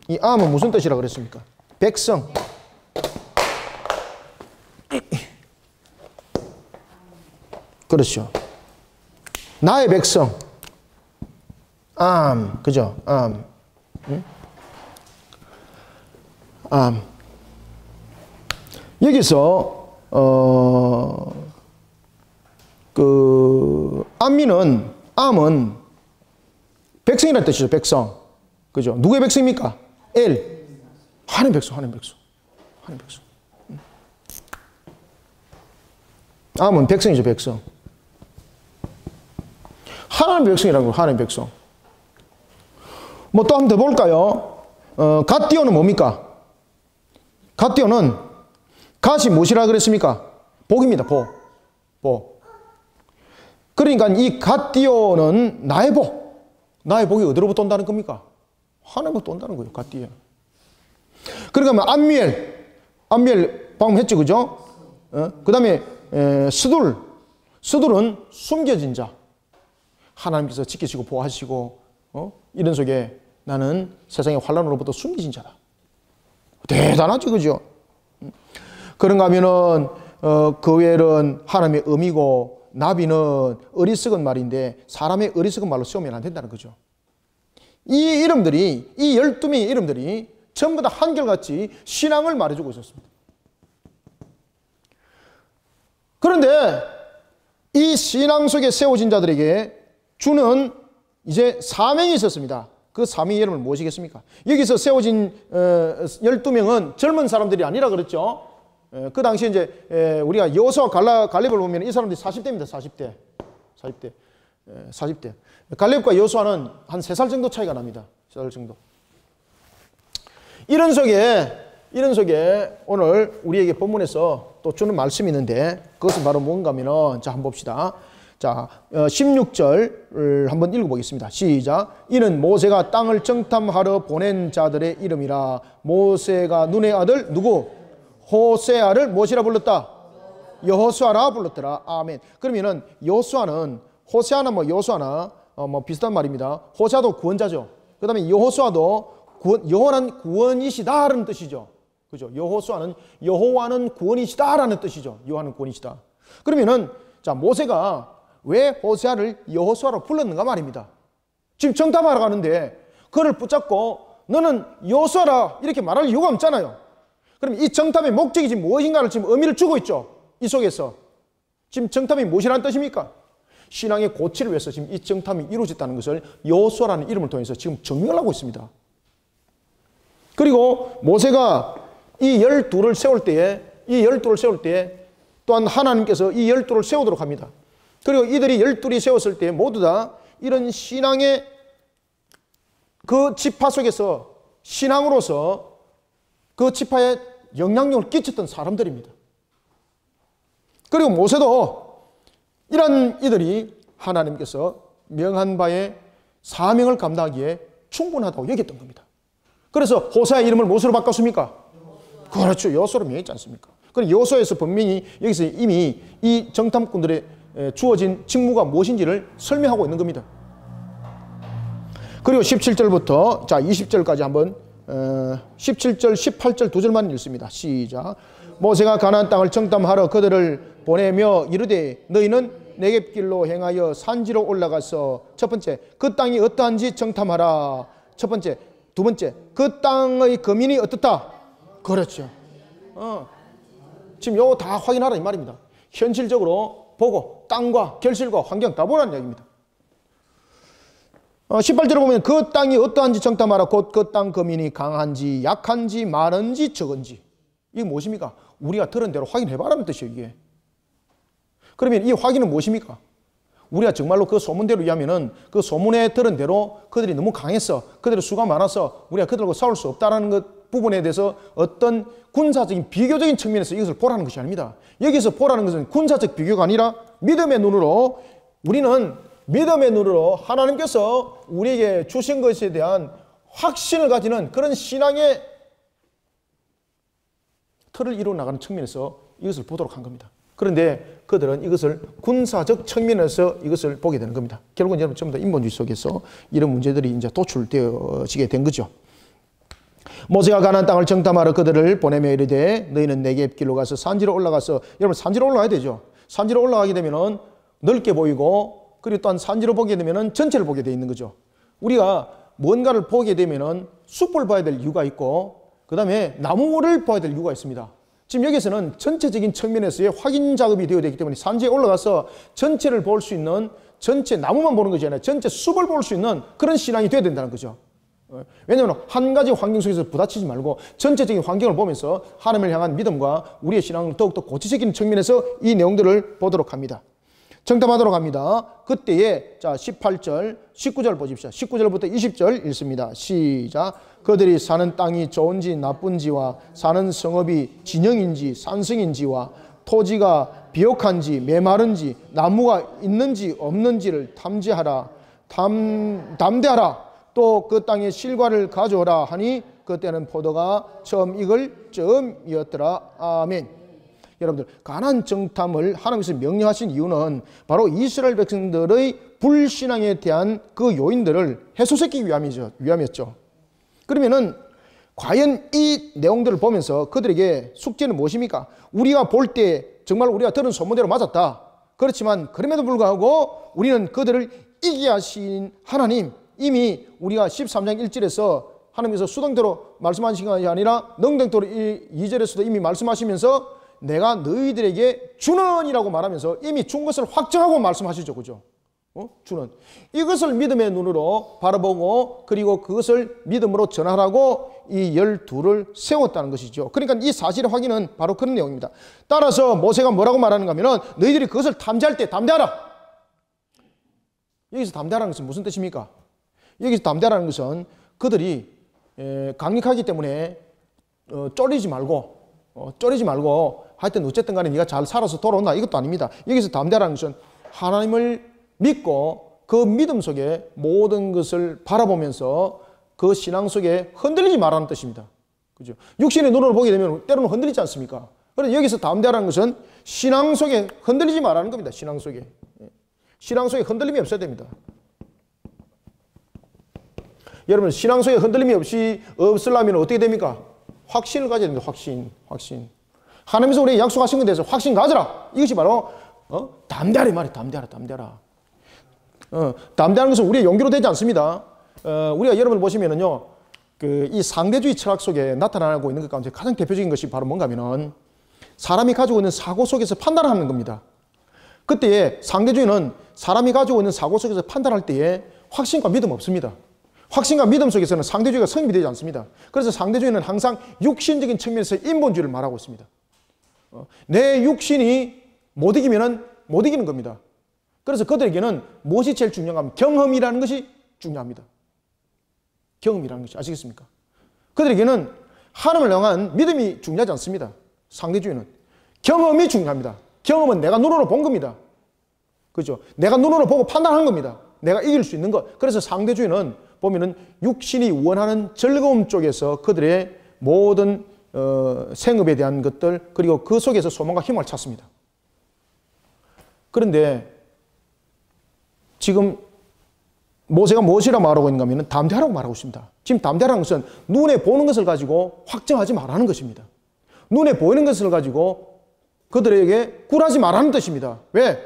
이 암은 무슨 뜻이라 그랬습니까? 백성. 그렇죠. 나의 백성. 암. 그죠? 암. 응? 암. 여기서 암은 백성이라는 뜻이죠. 백성. 그죠? 누구의 백성입니까? 엘. 하나님 백성, 하나님 백성. 하나님 백성. 암은 백성이죠, 백성. 하나님 백성이라는 거, 하나님 백성. 뭐 또 한 번 더 볼까요? 갓디오는 뭡니까? 갓디오는 갓이 무엇이라 그랬습니까? 복입니다, 복. 복. 그러니까 이 갓디오는 나의 복. 나의 복이 어디로부터 온다는 겁니까? 하나님부터 온다는 거예요, 갓디오. 그러니까 암미엘 방금 했죠, 그죠? 그 다음에 스둘은 숨겨진 자. 하나님께서 지키시고 보호하시고 이런 속에 나는 세상의 환난으로부터 숨겨진 자다. 대단하죠, 그죠? 그런가 하면은 그 외에는 하나님의 의미고 나비는 어리석은 말인데 사람의 어리석은 말로 세우면 안 된다는 거죠. 이 이름들이, 이 12명의 이름들이 전부 다 한결같이 신앙을 말해주고 있었습니다. 그런데 이 신앙 속에 세워진 자들에게 주는 이제 사명이 있었습니다. 그 사명의 이름을 무엇이겠습니까? 여기서 세워진 12명은 젊은 사람들이 아니라 그랬죠. 그 당시에 이제 우리가 여호수아 갈렙을 보면 이 사람들이 40대입니다. 40대. 갈렙과 여호수아는 한 3살 정도 차이가 납니다. 3살 정도. 이런 속에 오늘 우리에게 본문에서 또 주는 말씀이 있는데 그것은 바로 뭔가 하면은 자, 한번 봅시다. 자, 16절 한번 읽어보겠습니다. 시작. 이는 모세가 땅을 정탐하러 보낸 자들의 이름이라. 모세가 눈의 아들 누구? 호세아를 무엇이라 불렀다? 여호수아라 불렀더라. 아멘. 그러면은 여호수아는 호세아나 뭐 여호수아나 뭐 비슷한 말입니다. 호세아도 구원자죠. 그 다음에 여호수아도 여호와는 구원이시다라는 뜻이죠. 그죠? 여호와는 구원이시다라는 뜻이죠. 여호와는 구원이시다. 그러면은 자, 모세가 왜 호세아를 여호수아로 불렀는가 말입니다. 지금 정탐하러 가는데 그를 붙잡고 너는 여호수아라 이렇게 말할 이유가 없잖아요. 그럼 이 정탐의 목적이 지금 무엇인가를 지금 의미를 주고 있죠. 이 속에서 지금 정탐이 무엇이라는 뜻입니까? 신앙의 고치를 위해서 지금 이 정탐이 이루어졌다는 것을 여호수아라는 이름을 통해서 지금 증명을 하고 있습니다. 그리고 모세가 이 12를 세울 때에 또한 하나님께서 이 12를 세우도록 합니다. 그리고 이들이 12이 세웠을 때 모두 다 이런 신앙의 그 지파 속에서 신앙으로서 그 지파에 영향력을 끼쳤던 사람들입니다. 그리고 모세도 이런 이들이 하나님께서 명한 바에 사명을 감당하기에 충분하다고 여겼던 겁니다. 그래서 호세아의 이름을 무엇으로 바꿨습니까? 그렇죠. 여호수아로 명했지 않습니까? 그럼 여호수아에서 분명히 여기서 이미 이 정탐꾼들의 주어진 직무가 무엇인지를 설명하고 있는 겁니다. 그리고 17절부터 자 20절까지 한번 17절, 18절 두 절만 읽습니다. 시작. 모세가 가나안 땅을 정탐하러 그들을 보내며 이르되 너희는 네겝길로 행하여 산지로 올라가서 첫 번째 그 땅이 어떠한지 정탐하라. 첫 번째. 두 번째, 그 땅의 거민이 어떻다? 그렇죠. 지금 요거 다 확인하라 이 말입니다. 현실적으로 보고 땅과 결실과 환경 다 보라는 얘기입니다. 18절에 보면 그 땅이 어떠한지 정탐하라. 곧 그 땅 거민이 강한지 약한지 많은지 적은지. 이게 무엇입니까? 우리가 들은 대로 확인해봐라는 뜻이에요. 이게. 그러면 이 확인은 무엇입니까? 우리가 정말로 그 소문대로 의하면은 그 소문에 들은 대로 그들이 너무 강했어. 그들의 수가 많아서 우리가 그들과 싸울 수 없다라는 것 부분에 대해서 어떤 군사적인 비교적인 측면에서 이것을 보라는 것이 아닙니다. 여기서 보라는 것은 군사적 비교가 아니라 믿음의 눈으로 우리는 믿음의 눈으로 하나님께서 우리에게 주신 것에 대한 확신을 가지는 그런 신앙의 틀을 이루어 나가는 측면에서 이것을 보도록 한 겁니다. 그런데 그들은 이것을 군사적 측면에서 이것을 보게 되는 겁니다. 결국은 여러분 전부 다 인본주의 속에서 이런 문제들이 이제 도출되어지게 된 거죠. 모세가 가나안 땅을 정탐하러 그들을 보내며 이르되 너희는 네겝길로 가서 산지로 올라가서 여러분 산지로 올라가야 되죠. 산지로 올라가게 되면은 넓게 보이고 그리고 또한 산지로 보게 되면은 전체를 보게 돼 있는 거죠. 우리가 뭔가를 보게 되면은 숲을 봐야 될 이유가 있고 그 다음에 나무를 봐야 될 이유가 있습니다. 지금 여기서는 전체적인 측면에서의 확인 작업이 되어야 되기 때문에 산지에 올라가서 전체를 볼 수 있는 전체 나무만 보는 것이 아니라 전체 숲을 볼 수 있는 그런 신앙이 돼야 된다는 거죠. 왜냐하면 한 가지 환경 속에서 부딪히지 말고 전체적인 환경을 보면서 하나님을 향한 믿음과 우리의 신앙을 더욱더 고치적인 측면에서 이 내용들을 보도록 합니다. 정답하도록 합니다. 그때에 자 18절, 19절 보십시오. 19절부터 20절 읽습니다. 시작. 그들이 사는 땅이 좋은지 나쁜지와 사는 성읍이 진영인지 산성인지와 토지가 비옥한지 메마른지 나무가 있는지 없는지를 탐지하라. 담대하라. 또 그 땅의 실과를 가져오라 하니 그때는 포도가 처음 익을 즈음이었더라. 아멘. 여러분들, 가나안 정탐을 하나님께서 명령하신 이유는 바로 이스라엘 백성들의 불신앙에 대한 그 요인들을 해소시키기 위함이었죠. 그러면은 과연 이 내용들을 보면서 그들에게 숙제는 무엇입니까? 우리가 볼 때 정말 우리가 들은 소문대로 맞았다. 그렇지만 그럼에도 불구하고 우리는 그들을 이기게 하신 하나님, 이미 우리가 13장 1절에서 하나님께서 수동대로 말씀하신 것이 아니라 능동대로 2절에서도 이미 말씀하시면서 내가 너희들에게 주는이라고 말하면서 이미 준 것을 확정하고 말씀하시죠. 그죠? 주는. 이것을 믿음의 눈으로 바라보고 그리고 그것을 믿음으로 전하라고 이 12를 세웠다는 것이죠. 그러니까 이 사실의 확인은 바로 그런 내용입니다. 따라서 모세가 뭐라고 말하는가 하면은 너희들이 그것을 탐지할 때 담대하라. 여기서 담대하라는 것은 무슨 뜻입니까? 여기서 담대하라는 것은 그들이 강력하기 때문에 쫄리지 말고 하여튼 어쨌든 간에 네가 잘 살아서 돌아온다 이것도 아닙니다. 여기서 담대하라는 것은 하나님을 믿고 그 믿음 속에 모든 것을 바라보면서 그 신앙 속에 흔들리지 말라는 뜻입니다. 그죠? 육신의 눈으로 보게 되면 때로는 흔들리지 않습니까? 그래서 여기서 담대하라는 것은 신앙 속에 흔들리지 말라는 겁니다. 신앙 속에 흔들림이 없어야 됩니다. 여러분, 신앙 속에 흔들림이 없으려면 어떻게 됩니까? 확신을 가져야 됩니다. 확신. 하나님께서 우리에게 약속하신 것에 대해서 확신 가져라. 이것이 바로 담대하라 이 말이에요. 담대하라. 담대하는 것은 우리의 용기로 되지 않습니다. 우리가 여러분을 보시면은요, 이 상대주의 철학 속에 나타나고 있는 것 가운데 가장 대표적인 것이 바로 뭔가 하면은 사람이 가지고 있는 사고 속에서 판단하는 겁니다. 그때에 상대주의는 사람이 가지고 있는 사고 속에서 판단할 때에 확신과 믿음 없습니다. 확신과 믿음 속에서는 상대주의가 성립이 되지 않습니다. 그래서 상대주의는 항상 육신적인 측면에서 인본주의를 말하고 있습니다. 내 육신이 못 이기면은 못 이기는 겁니다. 그래서 그들에게는 무엇이 제일 중요한가 하면 경험이라는 것이 중요합니다. 경험이라는 것이 아시겠습니까? 그들에게는 하나님을 향한 믿음이 중요하지 않습니다. 상대주의는 경험이 중요합니다. 경험은 내가 눈으로 본 겁니다. 그죠? 내가 눈으로 보고 판단한 겁니다. 내가 이길 수 있는 것. 그래서 상대주의는 보면은 육신이 원하는 즐거움 쪽에서 그들의 모든 생업에 대한 것들 그리고 그 속에서 소망과 희망을 찾습니다. 그런데 지금 모세가 무엇이라고 말하고 있는가 하면 담대하라고 말하고 있습니다. 지금 담대하라는 것은 눈에 보는 것을 가지고 확정하지 말라는 것입니다. 눈에 보이는 것을 가지고 그들에게 굴하지 말라는 뜻입니다. 왜?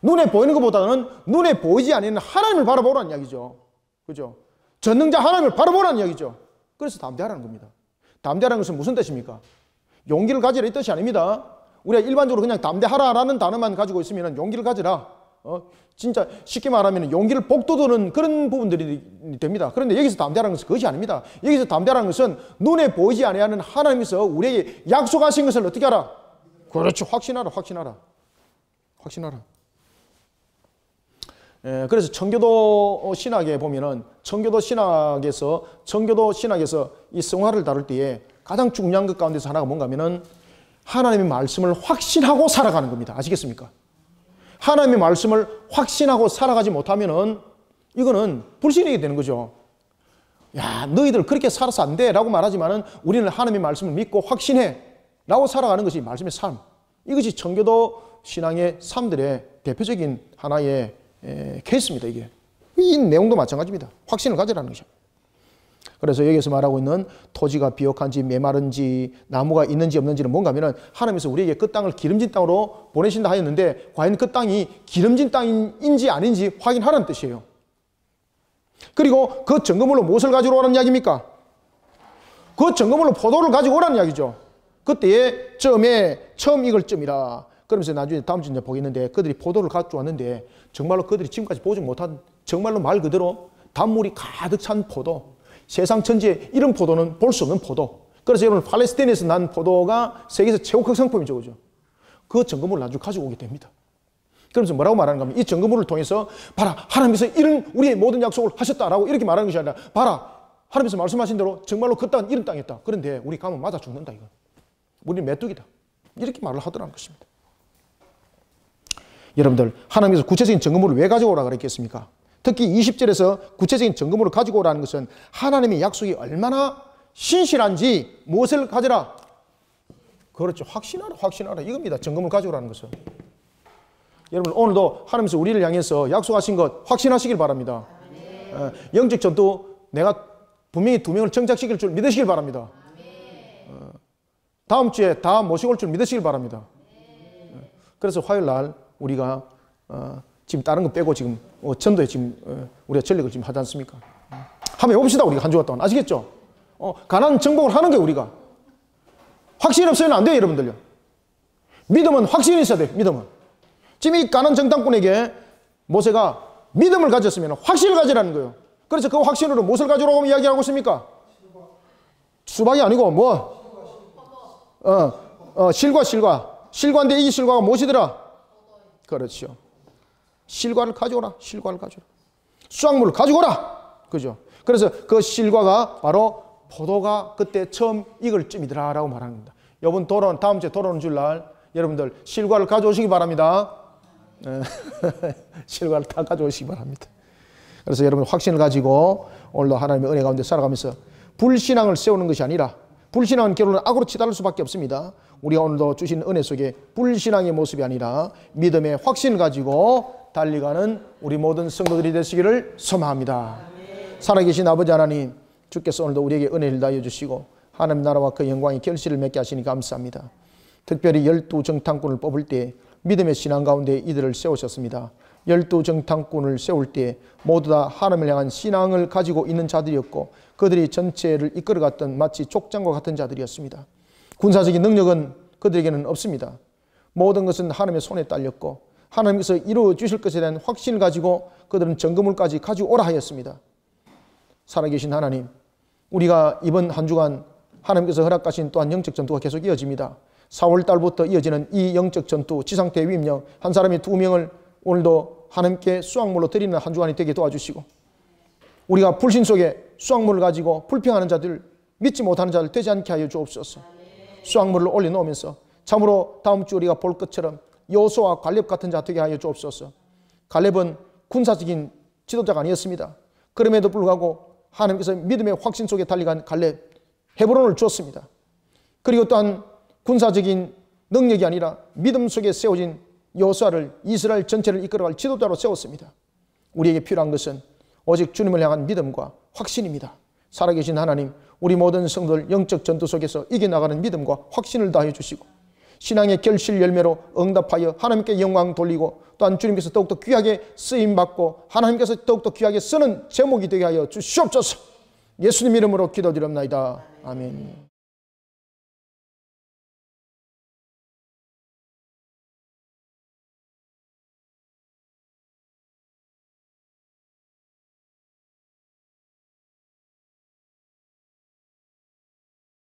눈에 보이는 것보다는 눈에 보이지 않는 하나님을 바라보라는 이야기죠. 그죠? 전능자 하나님을 바라보라는 이야기죠. 그래서 담대하라는 겁니다. 담대하라는 것은 무슨 뜻입니까? 용기를 가지라 이 뜻이 아닙니다. 우리가 일반적으로 그냥 담대하라라는 단어만 가지고 있으면 용기를 가지라. 진짜 쉽게 말하면 용기를 복돋우는 그런 부분들이 됩니다. 그런데 여기서 담대하라는 것은 그것이 아닙니다. 여기서 담대하라는 것은 눈에 보이지 아니하는 하나님께서 우리에게 약속하신 것을 어떻게 하라? 그렇죠. 확신하라. 그래서 청교도 신학에 보면은 청교도 신학에서 이 성화를 다룰 때에 가장 중요한 것 가운데서 하나가 뭔가 하면은 하나님의 말씀을 확신하고 살아가는 겁니다. 아시겠습니까? 하나님의 말씀을 확신하고 살아가지 못하면은 이거는 불신이 되는 거죠. 야, 너희들 그렇게 살아서 안 돼 라고 말하지만은 우리는 하나님의 말씀을 믿고 확신해 라고 살아가는 것이 말씀의 삶. 이것이 청교도 신앙의 삶들의 대표적인 하나의 케이스입니다. 이게 이 내용도 마찬가지입니다. 확신을 가지라는 것이죠. 그래서 여기서 말하고 있는 토지가 비옥한지 메마른지 나무가 있는지 없는지는 뭔가 하면은 하나님께서 우리에게 그 땅을 기름진 땅으로 보내신다 하였는데 과연 그 땅이 기름진 땅인지 아닌지 확인하라는 뜻이에요. 그리고 그 증거물로 무엇을 가지고 오라는 이야기입니까? 그 증거물로 포도를 가지고 오라는 이야기죠. 그때에 처음 익을 쯤이라. 그러면서 나중에 다음 주에 보겠는데 그들이 포도를 가져왔는데 정말로 그들이 지금까지 보지 못한 정말로 말 그대로 단물이 가득 찬 포도, 세상 천지에 이런 포도는 볼 수 없는 포도. 그래서 여러분 팔레스타인에서 난 포도가 세계에서 최고급 상품이죠. 그죠? 그 증거물을 나중에 가지고 오게 됩니다. 그러면서 뭐라고 말하는가 하면 이 증거물을 통해서 봐라 하나님께서 이런 우리의 모든 약속을 하셨다라고 이렇게 말하는 것이 아니라 봐라 하나님께서 말씀하신 대로 정말로 그 땅은 이런 땅이었다. 그런데 우리 가면 맞아 죽는다 이거. 우리는 메뚜기다. 이렇게 말을 하더라는 것입니다. 여러분들 하나님께서 구체적인 증거물을 왜 가지고 오라 그랬겠습니까? 특히 20절에서 구체적인 증거물을 가지고 오라는 것은 하나님의 약속이 얼마나 신실한지 무엇을 가져라? 그렇죠. 확신하라 이겁니다. 증거물 가져오라는 것은. 여러분 오늘도 하나님께서 우리를 향해서 약속하신 것 확신하시길 바랍니다. 영적 전투 내가 분명히 2명을 정착시킬 줄 믿으시길 바랍니다. 다음 주에 다 모시고 올 줄 믿으시길 바랍니다. 그래서 화요일 날 우리가 지금 다른 거 빼고 지금 전도에 지금 우리가 전력을 지금 하지 않습니까? 한번 해봅시다. 우리가 한 주간 동안 아시겠죠? 가난 정복을 하는 거예요. 우리가 확신 없으면 안 돼요. 여러분들요. 믿음은 확신이 있어야 돼요. 믿음은. 지금 이 가난 정탐꾼에게 모세가 믿음을 가졌으면 확신을 가지라는 거예요. 그래서 그 확신으로 무엇을 가지라고 이야기하고 있습니까? 수박이 아니고 뭐? 실과인데 이 실과가 무엇이더라? 그렇죠. 실과를 가져오라. 실과를 가져오라. 수확물을 가져오라. 그죠? 그래서 그 실과가 바로 포도가 그때 처음 익을 쯤이더라 라고 말하는 겁니다. 이번 다음 주에 돌아오는 주일날 여러분들 실과를 가져오시기 바랍니다. 실과를 다 가져오시기 바랍니다. 그래서 여러분 확신을 가지고 오늘도 하나님의 은혜 가운데 살아가면서 불신앙을 세우는 것이 아니라 불신앙은 결론은 악으로 치달을 수밖에 없습니다. 우리가 오늘도 주신 은혜 속에 불신앙의 모습이 아니라 믿음의 확신을 가지고 달리가는 우리 모든 성도들이 되시기를 소망합니다. 살아계신 아버지 하나님, 주께서 오늘도 우리에게 은혜를 다하여 주시고 하나님 나라와 그 영광의 결실을 맺게 하시니 감사합니다. 특별히 12정탐꾼을 뽑을 때 믿음의 신앙 가운데 이들을 세우셨습니다. 12정탐꾼을 세울 때 모두 다 하나님을 향한 신앙을 가지고 있는 자들이었고 그들이 전체를 이끌어갔던 마치 족장과 같은 자들이었습니다. 군사적인 능력은 그들에게는 없습니다. 모든 것은 하나님의 손에 딸렸고 하나님께서 이루어 주실 것에 대한 확신을 가지고 그들은 증거물까지 가지고 오라 하였습니다. 살아계신 하나님, 우리가 이번 한 주간 하나님께서 허락하신 또한 영적 전투가 계속 이어집니다. 4월 달부터 이어지는 이 영적 전투, 지상대 위임령 한 사람이 2명을 오늘도 하나님께 수확물로 드리는 한 주간이 되게 도와주시고 우리가 불신 속에 수확물을 가지고 불평하는 자들, 믿지 못하는 자들 되지 않게 하여 주옵소서. 수확물을 올려놓으면서 참으로 다음 주 우리가 볼 것처럼 여호수아와 갈렙 같은 자 되게 하여 주옵소서. 갈렙은 군사적인 지도자가 아니었습니다. 그럼에도 불구하고 하나님께서 믿음의 확신 속에 달려간 갈렙, 헤브론을 주었습니다. 그리고 또한 군사적인 능력이 아니라 믿음 속에 세워진 여호수아를 이스라엘 전체를 이끌어갈 지도자로 세웠습니다. 우리에게 필요한 것은 오직 주님을 향한 믿음과 확신입니다. 살아계신 하나님, 우리 모든 성도들 영적 전투 속에서 이겨나가는 믿음과 확신을 다해 주시고 신앙의 결실 열매로 응답하여 하나님께 영광 돌리고 또한 주님께서 더욱더 귀하게 쓰임받고 하나님께서 더욱더 귀하게 쓰는 제목이 되게 하여 주시옵소서. 예수님 이름으로 기도드립니다. 아멘.